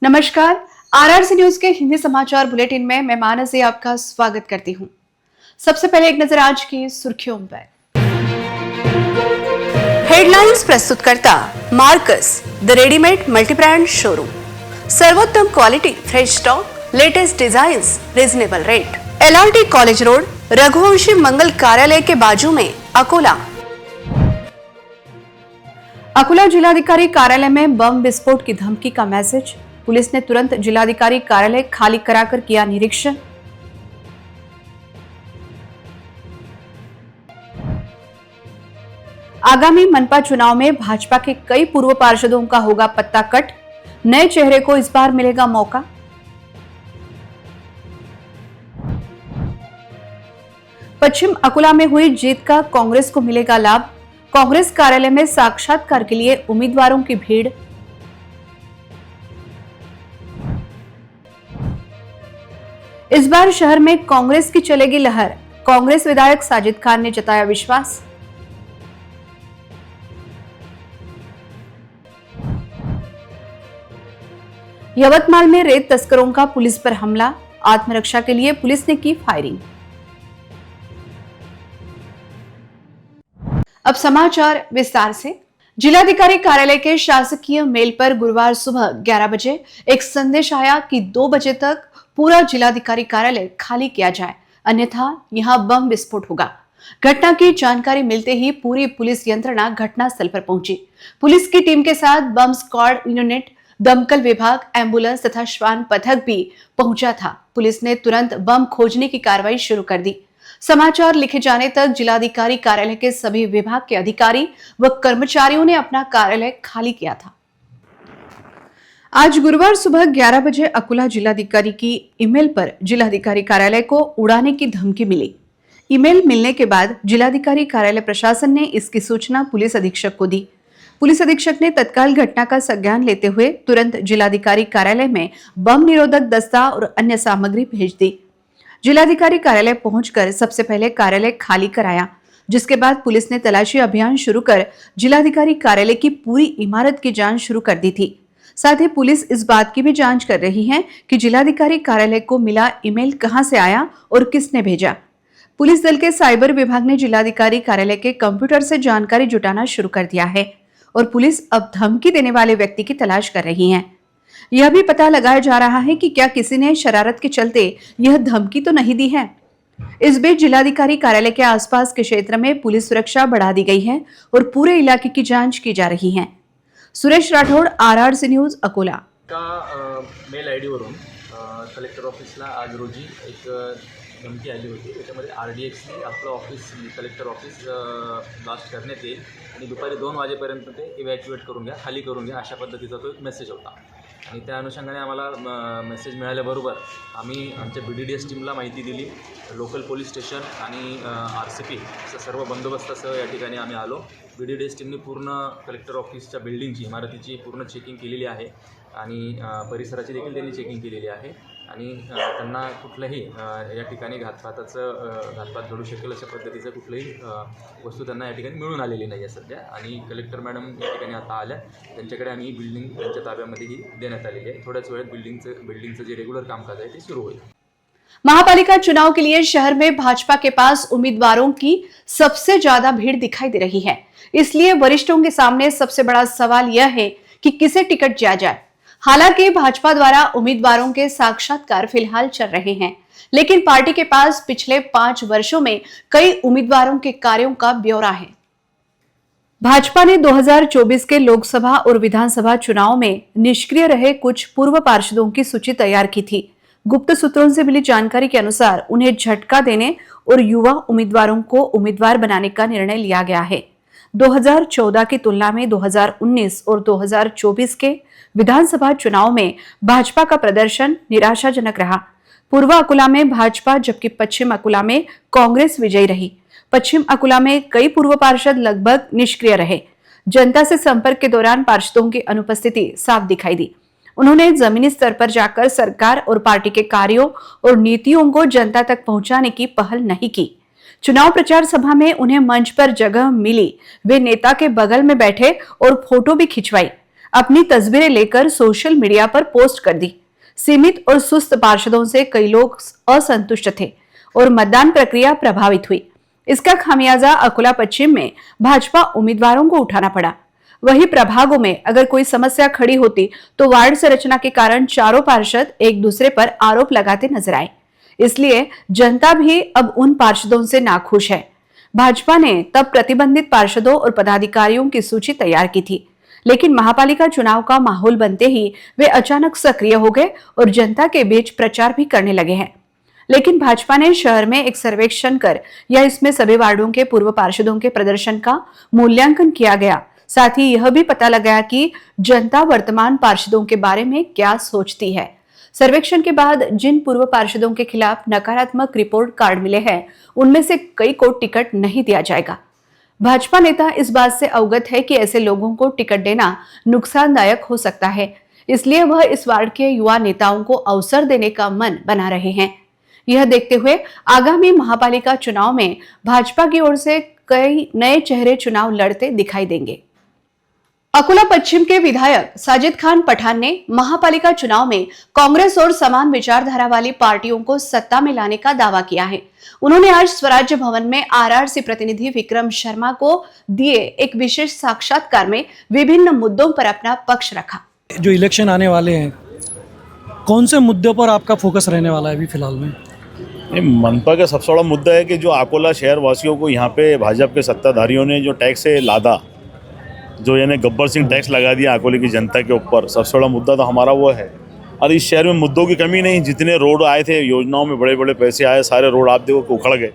नमस्कार। RRC news के हिंदी समाचार बुलेटिन में मैं मानसी आपका स्वागत करती हूं। सबसे पहले एक नजर आज की सुर्खियों पर। हेडलाइंस प्रस्तुत करता Marcus the readymade multibrand showroom. सर्वोत्तम quality, fresh stock, latest designs, reasonable rate. LRT college road, Raghuvanshi Mangal कार्यालय के बाजू में, अकोला। अकोला जिलाधिकारी कार्यालय में बम विस्फोट की धमकी का मैसेज। पुलिस ने तुरंत जिलाधिकारी कार्यालय खाली कराकर किया निरीक्षण। आगामी मनपा चुनाव में भाजपा के कई पूर्व पार्षदों का होगा पत्ता कट। नए चेहरे को इस बार मिलेगा मौका। पश्चिम अकोला में हुई जीत का कांग्रेस को मिलेगा लाभ। कांग्रेस कार्यालय में साक्षात्कार के लिए उम्मीदवारों की भीड़। इस बार शहर में कांग्रेस की चलेगी लहर। कांग्रेस विधायक साजिद खान ने जताया विश्वास। यवतमाल में रेत तस्करों का पुलिस पर हमला। आत्मरक्षा के लिए पुलिस ने की फायरिंग। अब समाचार विस्तार से। जिलाधिकारी कार्यालय के शासकीय मेल पर गुरुवार सुबह 11 बजे एक संदेश आया कि 2 बजे तक पूरा जिलाधिकारी कार्यालय खाली किया जाए, अन्यथा यहां बम विस्फोट होगा। घटना की जानकारी मिलते ही पूरी पुलिस यंत्रणा घटनास्थल पर पहुंची। पुलिस की टीम के साथ बम स्क्वाड यूनिट, दमकल विभाग, एम्बुलेंस तथा श्वान पथक भी पहुंचा था। पुलिस ने तुरंत बम खोजने की कार्रवाई शुरू कर दी। समाचार लिखे जाने तक जिलाधिकारी कार्यालय के सभी विभाग के अधिकारी व कर्मचारियों ने अपना कार्यालय खाली किया था। आज गुरुवार सुबह 11 बजे अकोला जिलाधिकारी की ईमेल पर जिलाधिकारी कार्यालय को उड़ाने की धमकी मिली। ईमेल मिलने के बाद जिलाधिकारी कार्यालय प्रशासन ने इसकी सूचना पुलिस अधीक्षक को दी। पुलिस अधीक्षक ने तत्काल घटना का संज्ञान लेते हुए तुरंत जिलाधिकारी कार्यालय में बम निरोधक दस्ता और अन्य सामग्री भेज दी। जिलाधिकारी कार्यालय पहुंचकर सबसे पहले कार्यालय खाली कराया, जिसके बाद पुलिस ने तलाशी अभियान शुरू कर जिलाधिकारी कार्यालय की पूरी इमारत की जांच शुरू कर दी थी। साथ ही पुलिस इस बात की भी जांच कर रही है कि जिलाधिकारी कार्यालय को मिला ईमेल कहां से आया और किसने भेजा। पुलिस दल के साइबर विभाग ने जिलाधिकारी कार्यालय के कंप्यूटर से जानकारी जुटाना शुरू कर दिया है और पुलिस अब धमकी देने वाले व्यक्ति की तलाश कर रही है। यह भी पता लगाया जा रहा है कि क्या किसी ने शरारत के चलते यह धमकी तो नहीं दी है। इस बीच जिलाधिकारी कार्यालय के आसपास के क्षेत्र में पुलिस सुरक्षा बढ़ा दी गई है और पूरे इलाके की जांच की जा रही है। Suresh Rathod, RRC news, Akola. Mail आय डीवरून कलेक्टर ऑफिसला आज रोजी एक धमकी आली होती। त्याच्यामध्ये RDXने आपलं ऑफिस, कलेक्टर ऑफिस ब्लास्ट करण्यात येईल आणि दुपारी 2 वाजेपर्यंत ते इव्हॅक्युएट करून घ्या, खाली करून घ्या, अशा पद्धतीचा तो एक मेसेज होता। आणि त्या अनुषंगाने आम्हाला मेसेज मिळाल्याबरोबर आम्ही आमच्या BDDS टीमला माहिती दिली। लोकल पोलीस स्टेशन आणि RCP असं सर्व बंदोबस्तासह या ठिकाणी आम्ही आलो। BDDS टीमने पूर्ण कलेक्टर ऑफिसच्या बिल्डिंगची, इमारतीची पूर्ण चेकिंग केलेली आहे आणि परिसराची देखील त्यांनी चेकिंग केलेली आहे आणि त्यांना कुठलंही या ठिकाणी घातपात घडू शकेल अशा पद्धतीचं कुठलंही वस्तू त्यांना या ठिकाणी मिळून आलेली नाही आहे सध्या। आणि कलेक्टर मॅडम या ठिकाणी आता आल्या, त्यांच्याकडे आम्ही बिल्डिंग त्यांच्या ताब्यामध्येही देण्यात आलेली आहे। थोड्याच वेळात बिल्डिंगचं जे रेग्युलर कामकाज आहे ते सुरू होईल। महापालिका चुनाव के लिए शहर में भाजपा के पास उम्मीदवारों की सबसे ज्यादा भीड़ दिखाई दे रही है। इसलिए वरिष्ठों के सामने सबसे बड़ा सवाल यह है कि किसे टिकट दिया जाए। हालांकि भाजपा द्वारा उम्मीदवारों के साक्षात्कार फिलहाल चल रहे हैं, लेकिन पार्टी के पास पिछले 5 वर्षों में कई उम्मीदवारों के कार्यों का ब्यौरा है। भाजपा ने 2024 के लोकसभा और विधानसभा चुनाव में निष्क्रिय रहे कुछ पूर्व पार्षदों की सूची तैयार की थी। गुप्त सूत्रों से मिली जानकारी के अनुसार उन्हें झटका देने और युवा उम्मीदवारों को उम्मीदवार बनाने का निर्णय लिया गया है। 2014 की तुलना में 2019 और 2024 के विधानसभा चुनाव में भाजपा का प्रदर्शन निराशाजनक रहा। पूर्व अकोला में भाजपा जबकि पश्चिम अकोला में कांग्रेस विजयी रही। पश्चिम अकोला में कई पूर्व पार्षद लगभग निष्क्रिय रहे। जनता से संपर्क के दौरान पार्षदों की अनुपस्थिति साफ दिखाई दी। उन्होंने जमीनी स्तर पर जाकर सरकार और पार्टी के कार्यों और नीतियों को जनता तक पहुंचाने की पहल नहीं की। चुनाव प्रचार सभा में उन्हें मंच पर जगह मिली, वे नेता के बगल में बैठे और फोटो भी खिंचवाई। अपनी तस्वीरें लेकर सोशल मीडिया पर पोस्ट कर दी। सीमित और सुस्त पार्षदों से कई लोग असंतुष्ट थे और मतदान प्रक्रिया प्रभावित हुई। इसका खामियाजा अकोला पश्चिम में भाजपा उम्मीदवारों को उठाना पड़ा। वहीं प्रभागों में अगर कोई समस्या खड़ी होती तो वार्ड संरचना के कारण चारों पार्षद एक दूसरे पर आरोप लगाते नजर आए। इसलिए जनता भी अब उन पार्षदों से नाखुश है। भाजपा ने तब प्रतिबंधित पार्षदों और पदाधिकारियों की सूची तैयार की थी, लेकिन महापालिका चुनाव का माहौल बनते ही वे अचानक सक्रिय हो गए और जनता के बीच प्रचार भी करने लगे हैं। लेकिन भाजपा ने शहर में एक सर्वेक्षण कर या इसमें सभी वार्डों के पूर्व पार्षदों के प्रदर्शन का मूल्यांकन किया गया। साथ ही यह भी पता लगा कि जनता वर्तमान पार्षदों के बारे में क्या सोचती है। सर्वेक्षण के बाद जिन पूर्व पार्षदों के खिलाफ नकारात्मक रिपोर्ट कार्ड मिले हैं, उनमें से कई को टिकट नहीं दिया जाएगा। भाजपा नेता इस बात से अवगत है कि ऐसे लोगों को टिकट देना नुकसानदायक हो सकता है, इसलिए वह इस वार्ड के युवा नेताओं को अवसर देने का मन बना रहे हैं। यह देखते हुए आगामी महापालिका चुनाव में भाजपा की ओर से कई नए चेहरे चुनाव लड़ते दिखाई देंगे। अकोला पश्चिम के विधायक साजिद खान पठान ने महापालिका चुनाव में कांग्रेस और समान विचारधारा वाली पार्टियों को सत्ता में लाने का दावा किया है। उन्होंने आज स्वराज्य भवन में आरआरसी प्रतिनिधि विक्रम शर्मा को दिए एक विशेष साक्षात्कार में विभिन्न मुद्दों पर अपना पक्ष रखा। जो इलेक्शन आने वाले हैं, कौन से मुद्दों पर आपका फोकस रहने वाला है अभी फिलहाल में? मनपा का सबसे बड़ा मुद्दा है कि जो अकोला शहर वासियों को यहाँ पे भाजपा के सत्ताधारियों ने जो टैक्स से लादा, जो यानी गब्बर सिंह टैक्स लगा दिया अकोले की जनता के ऊपर, सबसे बड़ा मुद्दा तो हमारा वो है। और इस शहर में मुद्दों की कमी नहीं, जितने रोड आए थे योजनाओं में बड़े बड़े पैसे आए, सारे रोड आप देखो उखड़ गए।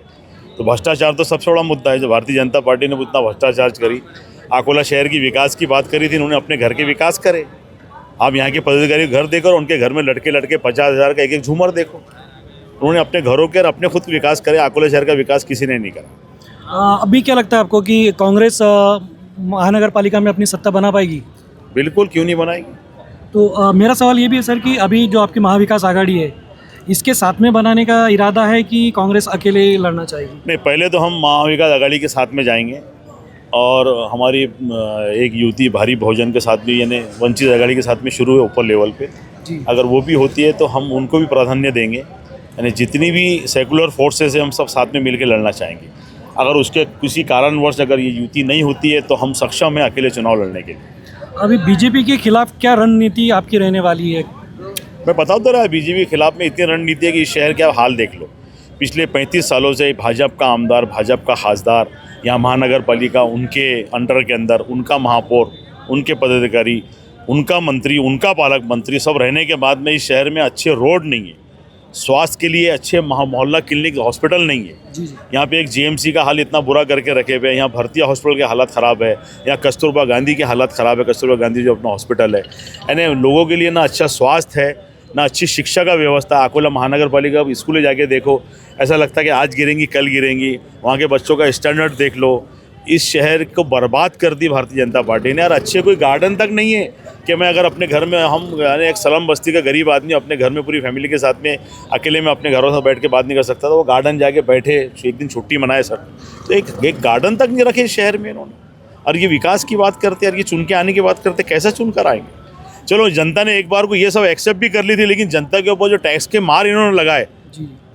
तो भ्रष्टाचार तो सबसे बड़ा मुद्दा है। जो भारतीय जनता पार्टी ने उतना भ्रष्टाचार करी, अकोला शहर की विकास की बात करी थी, उन्होंने अपने घर के विकास करे। आप यहाँ के पदाधिकारी घर देखो, उनके घर में लड़के 50,000 का एक झूमर देखो। उन्होंने अपने घरों के और अपने खुद विकास करे, अकोला शहर का विकास किसी ने नहीं करा। अभी क्या लगता है आपको कि कांग्रेस महानगर पालिका में अपनी सत्ता बना पाएगी? बिल्कुल, क्यों नहीं बनाएगी। तो मेरा सवाल ये भी है सर कि अभी जो आपकी महाविकास आघाड़ी है, इसके साथ में बनाने का इरादा है कि कांग्रेस अकेले लड़ना चाहेगी? नहीं, पहले तो हम महाविकास आघाड़ी के साथ में जाएंगे और हमारी एक युति भारी बहुजन के साथ भी, यानी वंचित आघाड़ी के साथ में शुरू है ऊपर लेवल पे। अगर वो भी होती है तो हम उनको भी प्राधान्य देंगे। यानी जितनी भी सेकुलर फोर्सेस है, हम सब साथ में मिलकर लड़ना चाहेंगे। अगर उसके किसी कारणवश अगर ये युति नहीं होती है तो हम सक्षम हैं अकेले चुनाव लड़ने के लिए। अभी बीजेपी के खिलाफ क्या रणनीति आपकी रहने वाली है? मैं बता तो रहा, बीजेपी के खिलाफ में इतनी रणनीति है कि इस शहर का हाल देख लो। पिछले 35 सालों से भाजपा का आमदार, भाजपा का खासदार, यहाँ महानगर पालिका उनके अंडर के अंदर, उनका महापौर, उनके पदाधिकारी, उनका मंत्री, उनका पालक मंत्री सब रहने के बाद में इस शहर में अच्छे रोड नहीं है, स्वास्थ्य के लिए अच्छे मोहल्ला क्लिनिक हॉस्पिटल नहीं है। यहाँ पे एक जीएमसी का हाल इतना बुरा करके रखे हुए हैं। यहाँ भरतिया हॉस्पिटल के हालत ख़राब है, यहाँ कस्तूरबा गांधी की हालत ख़राब है, कस्तूरबा गांधी जो अपना हॉस्पिटल है। यानी लोगों के लिए ना अच्छा स्वास्थ्य है, ना अच्छी शिक्षा का व्यवस्था। अकोला महानगर पालिका स्कूलें जाके देखो, ऐसा लगता है कि आज गिरेंगी कल गिरेंगी। वहाँ के बच्चों का स्टैंडर्ड देख लो। इस शहर को बर्बाद कर दी भारतीय जनता पार्टी ने। और अच्छे कोई गार्डन तक नहीं है कि मैं अगर अपने घर में, हम यानी एक स्लम बस्ती का गरीब आदमी अपने घर में पूरी फैमिली के साथ में अकेले में अपने घरों से बैठ के बात नहीं कर सकता, तो वो गार्डन जाके बैठे, एक दिन छुट्टी मनाए सर। तो एक गार्डन तक नहीं रखे इस शहर में इन्होंने। और ये विकास की बात करते, और ये चुन के आने की बात करते, कैसे चुन कर आएंगे? चलो, जनता ने एक बार को ये सब एक्सेप्ट भी कर ली थी, लेकिन जनता के ऊपर जो टैक्स के मार इन्होंने लगाए,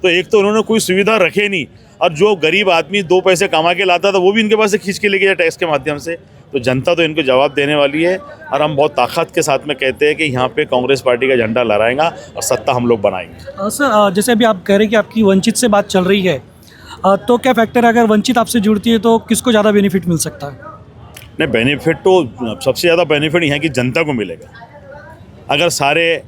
तो एक तो उन्होंने कोई सुविधा रखे नहीं, और जो गरीब आदमी 2 पैसे कमा के लाता था वो भी इनके पास से खींच के लेके जाए टैक्स के माध्यम से। तो जनता तो इनको जवाब देने वाली है। और हम बहुत ताकत के साथ में कहते हैं कि यहाँ पे कांग्रेस पार्टी का झंडा लहराएगा और सत्ता हम लोग बनाएंगे। सर, जैसे अभी आप कह रहे हैं कि आपकी वंचित से बात चल रही है, तो क्या फैक्टर अगर वंचित आपसे जुड़ती है तो किसको ज़्यादा बेनिफिट मिल सकता है? नहीं, बेनिफिट तो सबसे ज़्यादा बेनिफिट यहाँ की जनता को मिलेगा। अगर सारे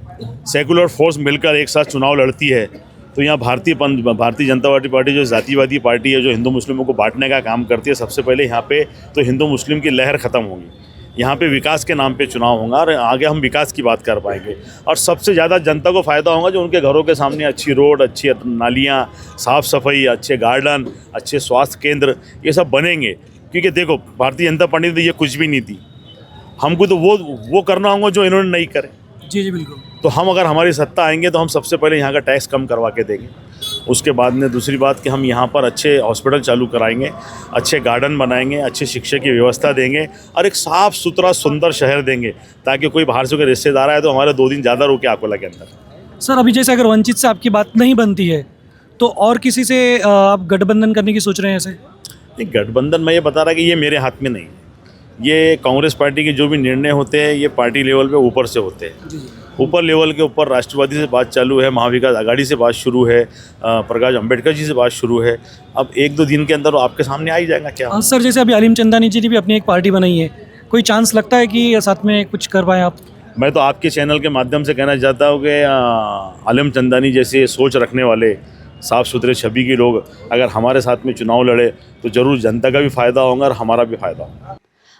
सेकुलर फोर्स मिलकर एक साथ चुनाव लड़ती है तो यहाँ भारतीय जनता पार्टी जो जातिवादी पार्टी है, जो हिंदू मुस्लिमों को बांटने का काम करती है, सबसे पहले यहाँ पे तो हिंदू मुस्लिम की लहर ख़त्म होगी। यहाँ पे विकास के नाम पे चुनाव होगा और आगे हम विकास की बात कर पाएंगे। और सबसे ज़्यादा जनता को फ़ायदा होगा जो उनके घरों के सामने अच्छी रोड, अच्छी नालियाँ, साफ़ सफाई, अच्छे गार्डन, अच्छे स्वास्थ्य केंद्र, ये सब बनेंगे। क्योंकि देखो, भारतीय जनता पार्टी तो ये कुछ भी नहीं थी, हमको तो वो करना होगा जो इन्होंने नहीं करे। जी बिल्कुल। तो हम अगर हमारी सत्ता आएंगे तो हम सबसे पहले यहाँ का टैक्स कम करवा के देंगे। उसके बाद में दूसरी बात कि हम यहाँ पर अच्छे हॉस्पिटल चालू कराएंगे, अच्छे गार्डन बनाएंगे, अच्छे शिक्षा की व्यवस्था देंगे और एक साफ़ सुथरा सुंदर शहर देंगे, ताकि कोई बाहर से कोई रिश्तेदार आए तो हमारे 2 दिन ज़्यादा रुके अकोला के अंदर। सर अभी जैसे अगर वंचित से आपकी बात नहीं बनती है तो और किसी से आप गठबंधन करने की सोच रहे हैं ऐसे? नहीं, गठबंधन मैं ये बता रहा कि ये मेरे हाथ में नहीं है। ये कांग्रेस पार्टी के जो भी निर्णय होते हैं ये पार्टी लेवल पे ऊपर से होते हैं। ऊपर लेवल के ऊपर राष्ट्रवादी से बात चालू है, महाविकास आघाड़ी से बात शुरू है, प्रकाश अंबेडकर जी से बात शुरू है। अब 1-2 दिन के अंदर आपके सामने आ ही जाएगा क्या। सर जैसे अभी अलीम चंदानी जी ने भी अपनी एक पार्टी बनाई है, कोई चांस लगता है कि साथ में कुछ कर पाएँ आप? मैं तो आपके चैनल के माध्यम से कहना चाहता हूँ कि आलम चंदानी जैसे सोच रखने वाले साफ़ सुथरे छवि के लोग अगर हमारे साथ में चुनाव लड़े तो ज़रूर जनता का भी फ़ायदा होगा और हमारा भी फ़ायदा होगा।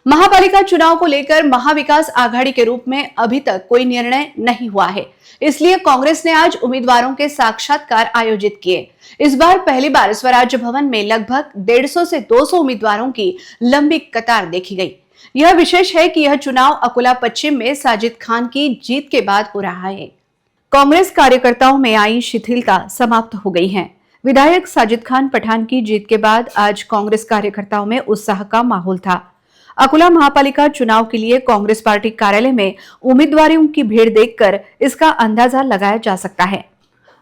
महापालिका चुनाव को लेकर महाविकास आघाड़ी के रूप में अभी तक कोई निर्णय नहीं हुआ है, इसलिए कांग्रेस ने आज उम्मीदवारों के साक्षात्कार आयोजित किए। इस बार पहली बार स्वराज भवन में लगभग 150 से 200 उम्मीदवारों की लंबी कतार देखी गई। यह विशेष है कि यह चुनाव अकोला पश्चिम में साजिद खान की जीत के बाद हो रहा है। कांग्रेस कार्यकर्ताओं में आई शिथिलता समाप्त हो गई है। विधायक साजिद खान पठान की जीत के बाद आज कांग्रेस कार्यकर्ताओं में उत्साह का माहौल था। अकोला महापालिका चुनाव के लिए कांग्रेस पार्टी कार्यालय में उम्मीदवारों की भीड़ देखकर इसका अंदाजा लगाया जा सकता है।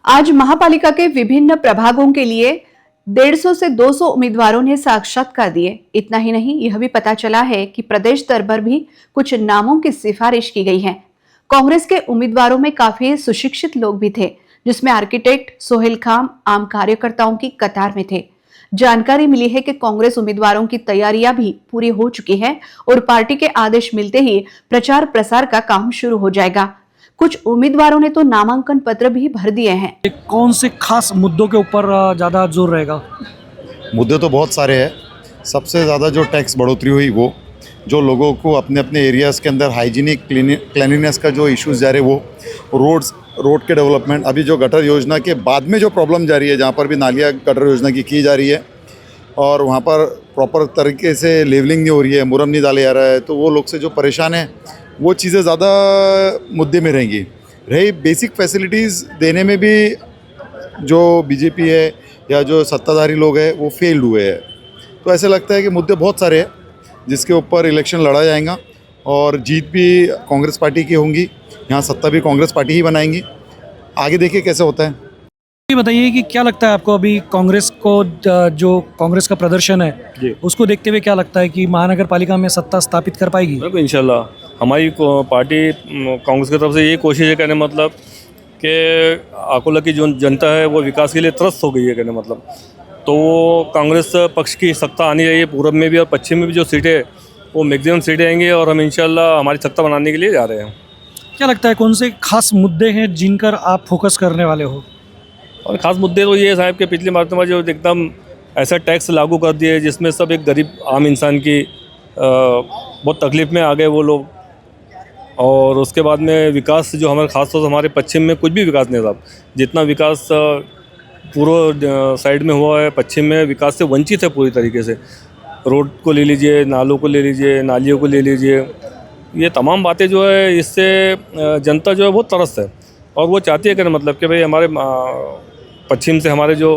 आज महापालिका के विभिन्न प्रभागों के लिए 150 से 200 उम्मीदवारों ने साक्षात्कार दिए। इतना ही नहीं, यह भी पता चला है कि प्रदेश स्तर पर भी कुछ नामों की सिफारिश की गई है। कांग्रेस के उम्मीदवारों में काफी सुशिक्षित लोग भी थे, जिसमें आर्किटेक्ट सोहेल खान आम कार्यकर्ताओं की कतार में थे। जानकारी मिली है कि कांग्रेस उम्मीदवारों की तैयारियां भी पूरी हो चुकी है और पार्टी के आदेश मिलते ही प्रचार प्रसार का काम शुरू हो जाएगा। कुछ उम्मीदवारों ने तो नामांकन पत्र भी भर दिए हैं। कौन से खास मुद्दों के ऊपर ज़्यादा जोर रहेगा? मुद्दे तो बहुत सारे हैं। सबसे ज़्यादा जो टैक्स बढ़ोतरी हुई, वो जो लोगों को अपने अपने एरियाज़ के अंदर हाइजीनिक क्लीनिनेस का जो इश्यूज़ जा रहे, वो रोड के डेवलपमेंट, अभी जो गटर योजना के बाद में जो प्रॉब्लम जा रही है, जहाँ पर भी नालियाँ गटर योजना की जा रही है और वहाँ पर प्रॉपर तरीके से लेवलिंग नहीं हो रही है, मुरम नहीं डाले जा रहा है, तो वो लोग से जो परेशान है वो चीज़ें ज़्यादा मुद्दे में रहेंगी। रही बेसिक फैसिलिटीज़ देने में भी जो बीजेपी है या जो सत्ताधारी लोग हैं वो फेल्ड हुए हैं। तो ऐसे लगता है कि मुद्दे बहुत सारे हैं जिसके ऊपर इलेक्शन लड़ा जाएगा और जीत भी कांग्रेस पार्टी की होंगी, यहाँ सत्ता भी कांग्रेस पार्टी ही बनाएंगी। आगे देखिए कैसे होता है। ये बताइए कि क्या लगता है आपको, अभी कांग्रेस को जो कांग्रेस का प्रदर्शन है उसको देखते हुए क्या लगता है कि महानगर पालिका में सत्ता स्थापित कर पाएगी? बिल्कुल, इंशाल्लाह हमारी पार्टी कांग्रेस की तरफ से ये कोशिश है, कहने मतलब कि अकोला की जो जनता है वो विकास के लिए त्रस्त हो गई है, कहने मतलब तो कांग्रेस पक्ष की सत्ता आनी चाहिए। पूरब में भी और पश्चिम में भी जो सीटें वो मैक्सिमम सीटें आएंगी और हम इंशाल्लाह हमारी सत्ता बनाने के लिए जा रहे हैं। क्या लगता है कौन से खास मुद्दे हैं जिन पर आप फोकस करने वाले हो? और ख़ास मुद्दे तो ये है साहब कि पिछली मरतबा जो एकदम ऐसा टैक्स लागू कर दिए जिसमें सब एक गरीब आम इंसान की बहुत तकलीफ़ में आ गए वो लोग, और उसके बाद में विकास जो हमारे ख़ास तौर से हमारे पश्चिम में कुछ भी विकास नहीं साहब। जितना विकास पूर्व साइड में हुआ है, पश्चिम में विकास से वंचित है पूरी तरीके से। रोड को ले लीजिए, नालों को ले लीजिए, नालियों को ले लीजिए, ये तमाम बातें जो है इससे जनता जो है बहुत तरस है और वो चाहती है कि मतलब कि भाई हमारे पश्चिम से हमारे जो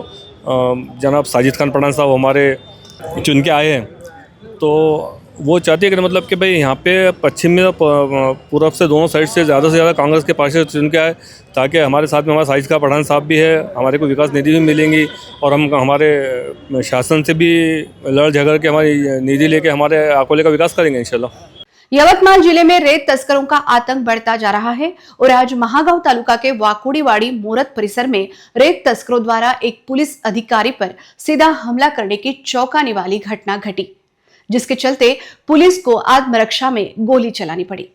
जनाब साजिद खान पठान साहब हमारे चुन के आए हैं, तो वो चाहती है कि मतलब कि भाई यहाँ पे पश्चिम में पूरब से दोनों साइड से ज़्यादा कांग्रेस के पार्षद चुन के आए, ताकि हमारे साथ में हमारा साजिद खान पठान साहब भी है, हमारे को विकास निधि भी मिलेंगी और हम हमारे शासन से भी लड़ झगड़ के हमारी निधि लेके हमारे अकोले का विकास करेंगे इंशाल्लाह। यवतमाल जिले में रेत तस्करों का आतंक बढ़ता जा रहा है और आज महागांव तालुका के वाकुड़ीवाड़ी मूरत परिसर में रेत तस्करों द्वारा एक पुलिस अधिकारी पर सीधा हमला करने की चौंकाने वाली घटना घटी, जिसके चलते पुलिस को आत्मरक्षा में गोली चलानी पड़ी।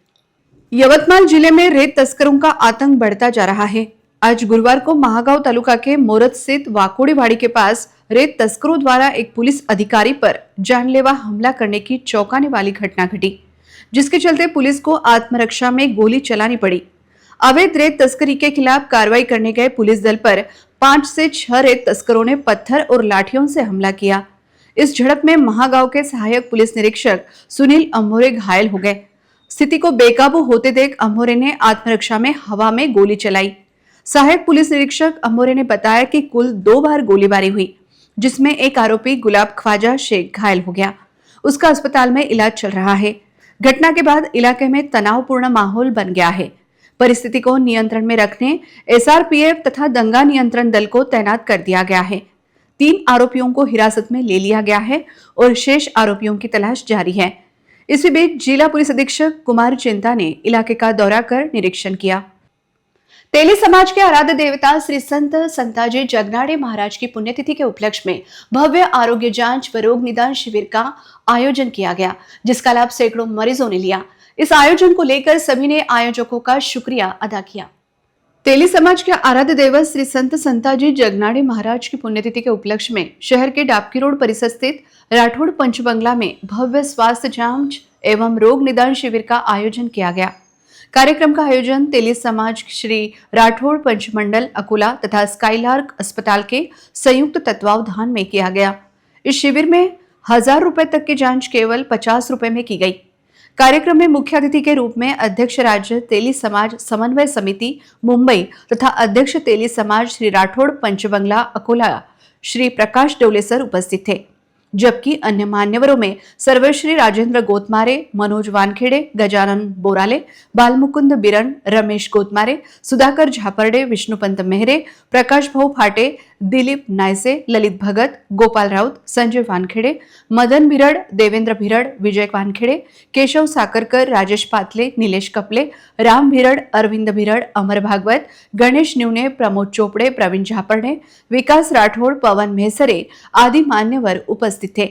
यवतमाल जिले में रेत तस्करों का आतंक बढ़ता जा रहा है। आज गुरुवार को महागांव तालुका के मोरत स्थित वाकुड़ीवाड़ी के पास रेत तस्करों द्वारा एक पुलिस अधिकारी पर जानलेवा हमला करने की चौंकाने वाली घटना घटी, जिसके चलते पुलिस को आत्मरक्षा में गोली चलानी पड़ी। अवैध रेत तस्करी के खिलाफ कार्रवाई करने गए पुलिस दल पर 5 से 6 रेत तस्करों ने पत्थर और लाठियों से हमला किया। इस झड़प में महागांव के सहायक पुलिस निरीक्षक सुनील अम्भोरे घायल हो गए। स्थिति को बेकाबू होते देख अम्भोरे ने आत्मरक्षा में हवा में गोली चलाई। सहायक पुलिस निरीक्षक अमोरे ने बताया कि कुल 2 बार गोलीबारी हुई, जिसमें एक आरोपी गुलाब ख्वाजा शेख घायल हो गया। उसका अस्पताल में इलाज चल रहा है। घटना के बाद इलाके में तनावपूर्ण माहौल बन गया है। परिस्थिति को नियंत्रण में रखने एसआरपीएफ तथा दंगा नियंत्रण दल को तैनात कर दिया गया है। 3 आरोपियों को हिरासत में ले लिया गया है और शेष आरोपियों की तलाश जारी है। इसी बीच जिला पुलिस अधीक्षक कुमार चिंता ने इलाके का दौरा कर निरीक्षण किया। तेली समाज के आराध्य देवता श्री संत संताजी जगनाड़े महाराज की पुण्यतिथि के उपलक्ष्य में भव्य आरोग्य जांच व रोग निदान शिविर का आयोजन किया गया, जिसका लाभ सैकड़ों मरीजों ने लिया। इस आयोजन को लेकर सभी ने आयोजकों का शुक्रिया अदा किया। तेली समाज के आराध्य देवता श्री संत संताजी जगनाड़े महाराज की पुण्यतिथि के उपलक्ष्य में शहर के डाबकी रोड परिसर स्थित राठौड़ पंच बंगला में भव्य स्वास्थ्य जांच एवं रोग निदान शिविर का आयोजन किया गया। कार्यक्रम का आयोजन तेली समाज श्री राठौड़ पंचमंडल अकोला तथा स्काईलार्क अस्पताल के संयुक्त तत्वावधान में किया गया। इस शिविर में 1000 रुपए तक की जांच केवल 50 रुपए में की गई। कार्यक्रम में मुख्य अतिथि के रूप में अध्यक्ष राज्य तेली समाज समन्वय समिति मुंबई तथा अध्यक्ष तेली समाज श्री राठौड़ पंचबंगला अकोला श्री प्रकाश डोले सर उपस्थित थे, जबकि अन्य मान्यवरों में सर्वश्री राजेंद्र गोतमारे, मनोज वानखेड़े, गजानन बोराले, बालमुकुंद बिरन, रमेश गोतमारे, सुधाकर झापर्डे, विष्णुपंत मेहरे, प्रकाश भाऊ फाटे, दिलीप नायसे, ललित भगत, गोपाल राउत, संजय वानखेड़े, मदन भिरड, देवेंद्र भिरड, विजय वानखेड़े, केशव साकरकर, राजेश पातले, नीलेश कपले, राम भिरड, अरविंद भिरड, अमर भागवत, गणेश न्यूने, प्रमोद चोपड़े, प्रवीण झापर्डे, विकास राठौड़, पवन मेहसरे आदि मान्यवर उपस्थित थे।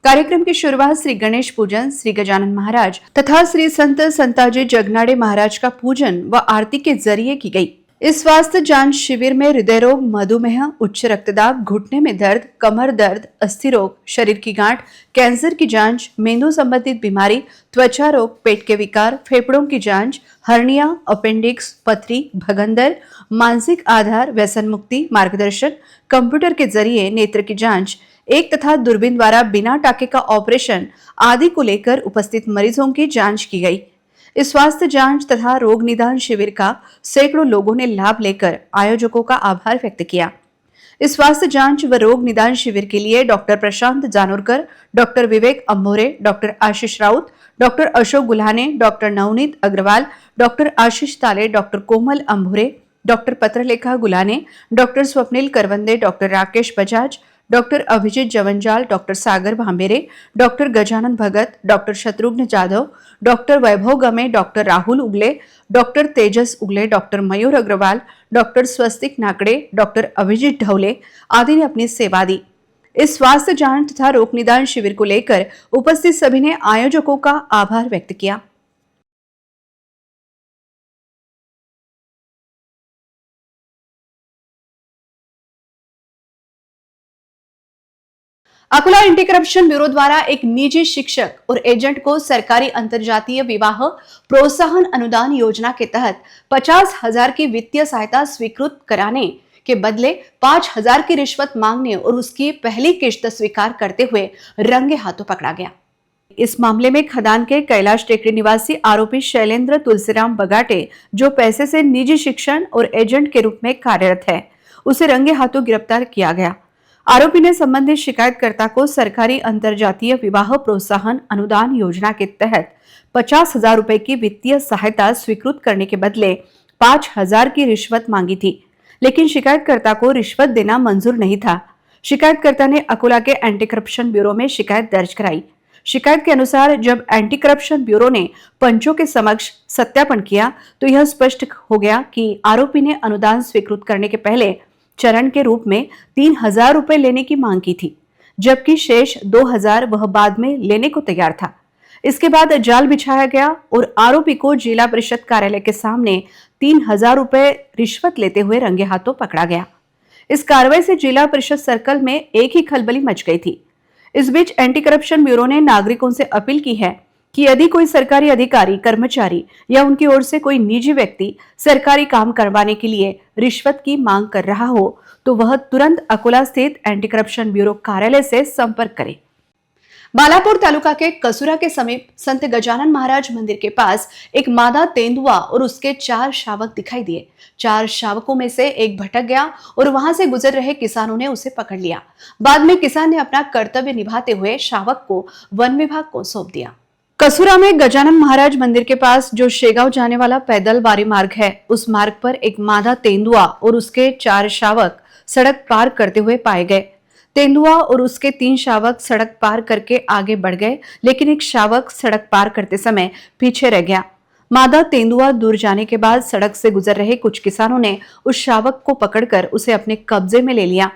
कार्यक्रम की शुरुआत श्री गणेश पूजन, श्री गजानन महाराज तथा श्री संत संताजी जगनाड़े महाराज का पूजन व आरती के जरिए की गई। इस स्वास्थ्य जांच शिविर में हृदय रोग, मधुमेह, उच्च रक्तदाब, घुटने में दर्द, कमर दर्द, अस्थि रोग, शरीर की गांठ, कैंसर की जांच, मेंदू संबंधित बीमारी, त्वचा रोग, पेट के विकार, फेफड़ों की जांच, हर्निया, अपेंडिक्स, पथरी, भगंदर, मानसिक आधार, व्यसन मुक्ति, मार्गदर्शन, कंप्यूटर के जरिए नेत्र की जांच, एक तथा दूरबीन द्वारा बिना टाके का ऑपरेशन आदि को लेकर उपस्थित मरीजों की जांच की गई। इस स्वास्थ्य जांच तथा रोग निदान शिविर का सैकड़ों लोगों ने लाभ लेकर आयोजकों का आभार व्यक्त किया। इस स्वास्थ्य जांच व रोग निदान शिविर के लिए doctor Prashant Janorkar, doctor Vivek Ambhore, doctor Ashish Raut, doctor Ashok Gulhane, doctor Navneet Agrawal, doctor Ashish Tale, doctor Komal Ambhore, doctor Patralekha Gulane, doctor Swapnil Karwande, doctor Rakesh Bajaj, doctor Abhijeet Jawanjal, doctor Sagar Bhambere, doctor Gajanan Bhagat, doctor Shatrughan Jadhav, doctor Vaibhav Game, doctor Rahul Ugale, doctor Tejas Ugale, doctor Mayur Agrawal, doctor Swastik Nakade, doctor Abhijeet Dhawale आदि ने अपनी सेवा दी। इस स्वास्थ्य जांच तथा रोग निदान शिविर को लेकर उपस्थित सभी ने आयोजकों का आभार व्यक्त किया। अकोला एंटी करप्शन ब्यूरो द्वारा एक निजी शिक्षक और एजेंट को सरकारी अंतरजातीय विवाह प्रोत्साहन अनुदान योजना के तहत 50,000 की वित्तीय सहायता स्वीकृत कराने के बदले 5,000 की रिश्वत मांगने और उसकी पहली किश्त स्वीकार करते हुए रंगे हाथों पकड़ा गया। इस मामले में खदान के कैलाश टेकरी निवासी आरोपी शैलेंद्र तुलसीराम बगाटे, जो पैसे से निजी शिक्षण और एजेंट के रूप में कार्यरत है, उसे रंगे हाथों गिरफ्तार किया गया। आरोपी ने संबंधित शिकायतकर्ता को सरकारी अंतरजातीय विवाह प्रोत्साहन अनुदान योजना के तहत 50,000 रुपए की वित्तीय सहायता स्वीकृत करने के बदले 5,000 की रिश्वत मांगी थी, लेकिन शिकायतकर्ता को रिश्वत देना मंजूर नहीं था। शिकायतकर्ता ने अकोला के एंटी करप्शन ब्यूरो में शिकायत दर्ज कराई। शिकायत के अनुसार जब एंटी करप्शन ब्यूरो ने पंचों के समक्ष सत्यापन किया तो यह स्पष्ट हो गया कि आरोपी ने अनुदान स्वीकृत करने के पहले चरण के रूप में 3,000 रुपए लेने की मांग की थी, जबकि शेष 2,000 वह बाद में लेने को तैयार था। इसके बाद जाल बिछाया गया और आरोपी को जिला परिषद कार्यालय के सामने 3,000 रुपए रिश्वत लेते हुए रंगे हाथों पकड़ा गया। इस कार्रवाई से जिला परिषद सर्कल में एक ही खलबली मच गई थी। इस बीच एंटी करप्शन ब्यूरो ने नागरिकों से अपील की है कि यदि कोई सरकारी अधिकारी, कर्मचारी या उनकी ओर से कोई निजी व्यक्ति सरकारी काम करवाने के लिए रिश्वत की मांग कर रहा हो तो वह तुरंत अकोला स्थित एंटी करप्शन ब्यूरो कार्यालय से संपर्क करे। बालापुर तालुका के कसुरा के समीप संत गजानन महाराज मंदिर के पास एक मादा तेंदुआ और उसके 4 शावक दिखाई दिए। 4 शावकों में से एक भटक गया और वहां से गुजर रहे किसानों ने उसे पकड़ लिया। बाद में किसान ने अपना कर्तव्य निभाते हुए शावक को वन विभाग को सौंप दिया। कसुरा में गजानन महाराज मंदिर के पास जो शेगांव जाने वाला पैदल बारी मार्ग है, उस मार्ग पर एक मादा तेंदुआ और उसके 4 शावक सड़क पार करते हुए पाए गए। तेंदुआ और उसके 3 शावक सड़क पार करके आगे बढ़ गए, लेकिन एक शावक सड़क पार करते समय पीछे रह गया। मादा तेंदुआ दूर जाने के बाद सड़क से गुजर रहे कुछ किसानों ने उस शावक को पकड़कर उसे अपने कब्जे में ले लिया।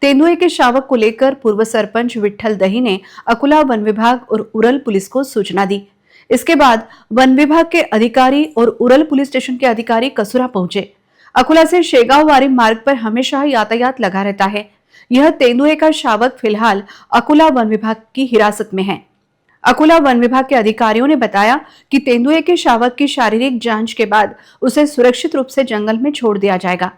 तेंदुए के शावक को लेकर पूर्व सरपंच विठल दही ने अकुला वन विभाग और उरल पुलिस को सूचना दी। इसके बाद वन विभाग के अधिकारी और उरल पुलिस स्टेशन के अधिकारी कसुरा पहुंचे। अकुला से शेगांव वारी मार्ग पर हमेशा यातायात लगा रहता है। यह तेंदुए का शावक फिलहाल अकुला वन विभाग की हिरासत में है। अकुला वन विभाग के अधिकारियों ने बताया कि तेंदुए के शावक की शारीरिक जांच के बाद उसे सुरक्षित रूप से जंगल में छोड़ दिया जाएगा।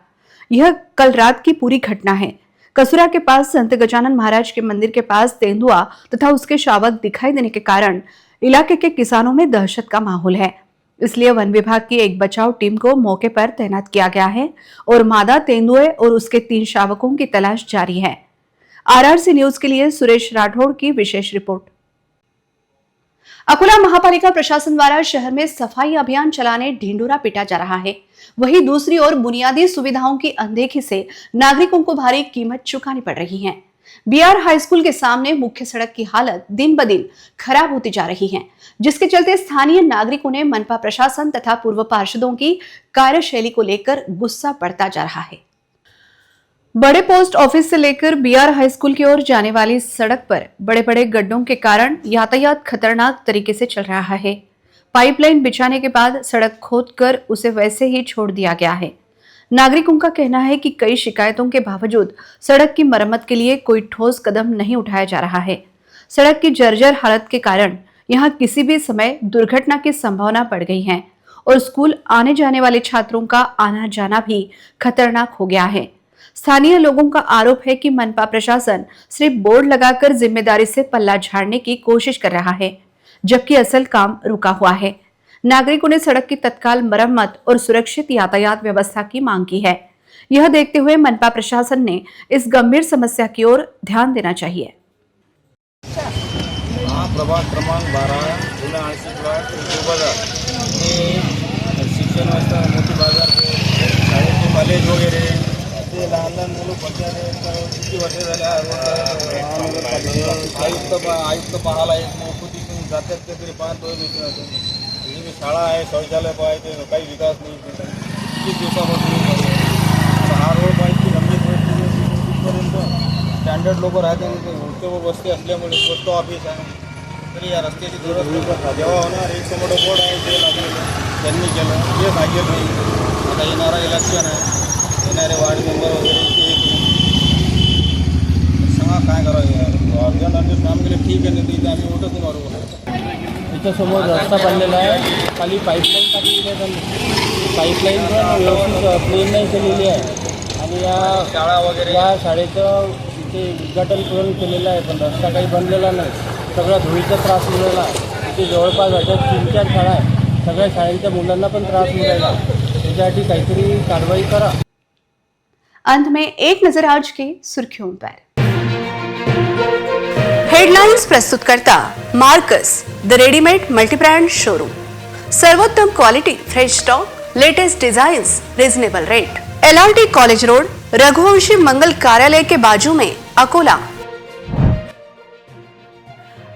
यह कल रात की पूरी घटना है। कसुरा के पास संत गजानन महाराज के मंदिर के पास तेंदुआ तथा उसके शावक दिखाई देने के कारण इलाके के किसानों में दहशत का माहौल है। इसलिए वन विभाग की एक बचाव टीम को मौके पर तैनात किया गया है और मादा तेंदुए और उसके 3 शावकों की तलाश जारी है। आरआरसी न्यूज के लिए सुरेश राठौड़ की विशेष रिपोर्ट। अकुला महापालिका प्रशासन द्वारा शहर में सफाई अभियान चलाने ढिंडोरा पीटा जा रहा है। वहीं दूसरी ओर बुनियादी सुविधाओं की अनदेखी से नागरिकों को भारी कीमत चुकानी पड़ रही है। बीआर हाई स्कूल के सामने मुख्य सड़क की हालत दिन ब दिन खराब होती जा रही है, जिसके चलते स्थानीय नागरिकों ने मनपा प्रशासन तथा पूर्व पार्षदों की कार्यशैली को लेकर गुस्सा बढ़ता जा रहा है। बड़े पोस्ट ऑफिस से लेकर बीआर हाई स्कूल की ओर जाने वाली सड़क पर बड़े बड़े गड्ढों के कारण यातायात खतरनाक तरीके से चल रहा है। पाइपलाइन बिछाने के बाद सड़क खोदकर उसे वैसे ही छोड़ दिया गया है। नागरिकों का कहना है कि कई शिकायतों के बावजूद सड़क की मरम्मत के लिए कोई ठोस कदम नहीं उठाया जा रहा है। सड़क की जर्जर हालत के कारण यहां किसी भी समय दुर्घटना की संभावना बढ़ गई है और स्कूल आने जाने वाले छात्रों का आना जाना भी खतरनाक हो गया है। स्थानीय लोगों का आरोप है कि मनपा प्रशासन सिर्फ बोर्ड लगाकर जिम्मेदारी से पल्ला झाड़ने की कोशिश कर रहा है, जबकि असल काम रुका हुआ है। नागरिकों ने सड़क की तत्काल मरम्मत और सुरक्षित यातायात व्यवस्था की मांग की है। यह देखते हुए मनपा प्रशासन ने इस गंभीर समस्या की ओर ध्यान देना चाहिए। प्रभाग क्रमांक 12 जुना 80 प्लॉट बाजार शिक्षण व्यवस्था मोठी बाजार शाळेचे कॉलेज वगैरे ते लहान लहान मुलं पंचायत किती वर्ष झाले आयुक्त पाहायला येत नाही, कुठे जातात ते तरी पाहतो मी शाळा आहे, शौचालय पाहिजे, काही विकास नाही, किती दिवसापासून हा रोड पाहिजे गंभीर परिस्थितीपर्यंत स्टँडर्ड लोक राहते उंच वस्ती असल्यामुळे पोस्ट ऑफिस आहे तरी या रस्त्याची दुरुस्ती जेव्हा होणार 100 मोठं बोर्ड आहे ते लागलेलं त्यांनी केलं, ते भाग्य नाही. आता येणारा इलेक्शन आहे, येणारे वार्ड मेंबर वगैरे ते सांगा काय करावं. अर्जंट काम केलं ठीक आहे, नाही तर आम्ही वोटच नाही मारू. इथं समोर रस्ता बांधलेला आहे, खाली पाईपलाईन टाकलेली आहे, त्यांनी पाईपलाईन पण व्यवस्थित क्लीन नाही केलेली आहे आणि या शाळा वगैरे या शाळेचं इथे उद्घाटन करून केलेलं आहे, पण रस्ता काही बनलेला नाही. सगळ्या धुळीचा त्रास मिळाला आहे. इथे जवळपास अशा 3-4 शाळा आहेत, सगळ्या शाळेच्या मुलांना पण त्रास मिळाला. त्याच्यासाठी काहीतरी कारवाई करा. अंत में एक नजर आज की सुर्खियों पर। हेडलाइंस प्रस्तुत करता Marcus the readymade multibrand showroom. सर्वोत्तम quality, fresh stock, latest designs, reasonable rate. LRT college road, Raghuvanshi Mangal कार्यालय के बाजू में अकोला।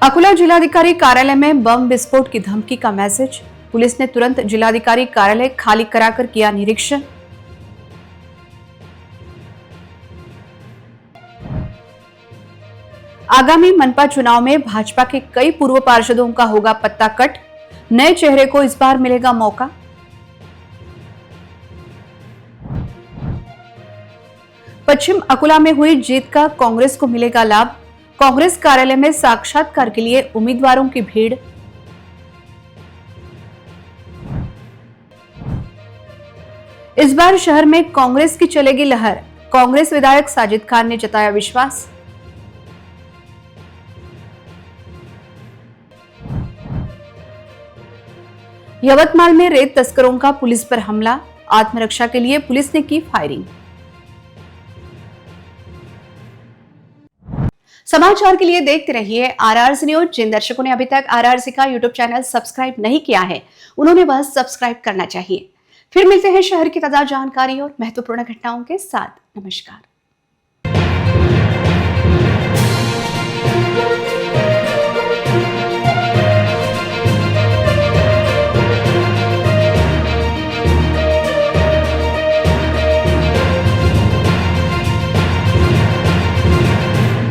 अकोला जिलाधिकारी कार्यालय में बम विस्फोट की धमकी का मैसेज। पुलिस ने तुरंत जिलाधिकारी कार्यालय खाली कराकर किया निरीक्षण। आगामी मनपा चुनाव में भाजपा के कई पूर्व पार्षदों का होगा पत्ता कट, नए चेहरे को इस बार मिलेगा मौका। पश्चिम अकोला में हुई जीत का कांग्रेस को मिलेगा लाभ, कांग्रेस कार्यालय में साक्षात्कार के लिए उम्मीदवारों की भीड़। इस बार शहर में कांग्रेस की चलेगी लहर, कांग्रेस विधायक साजिद खान ने जताया विश्वास। यवतमाल में रेत तस्करों का पुलिस पर हमला, आत्मरक्षा के लिए पुलिस ने की फायरिंग। समाचार के लिए देखते रहिए RRC न्यूज। जिन दर्शकों ने अभी तक RRC का यूट्यूब चैनल सब्सक्राइब नहीं किया है, उन्होंने वह सब्सक्राइब करना चाहिए। फिर मिलते हैं शहर की ताजा जानकारी और महत्वपूर्ण घटनाओं के साथ। नमस्कार।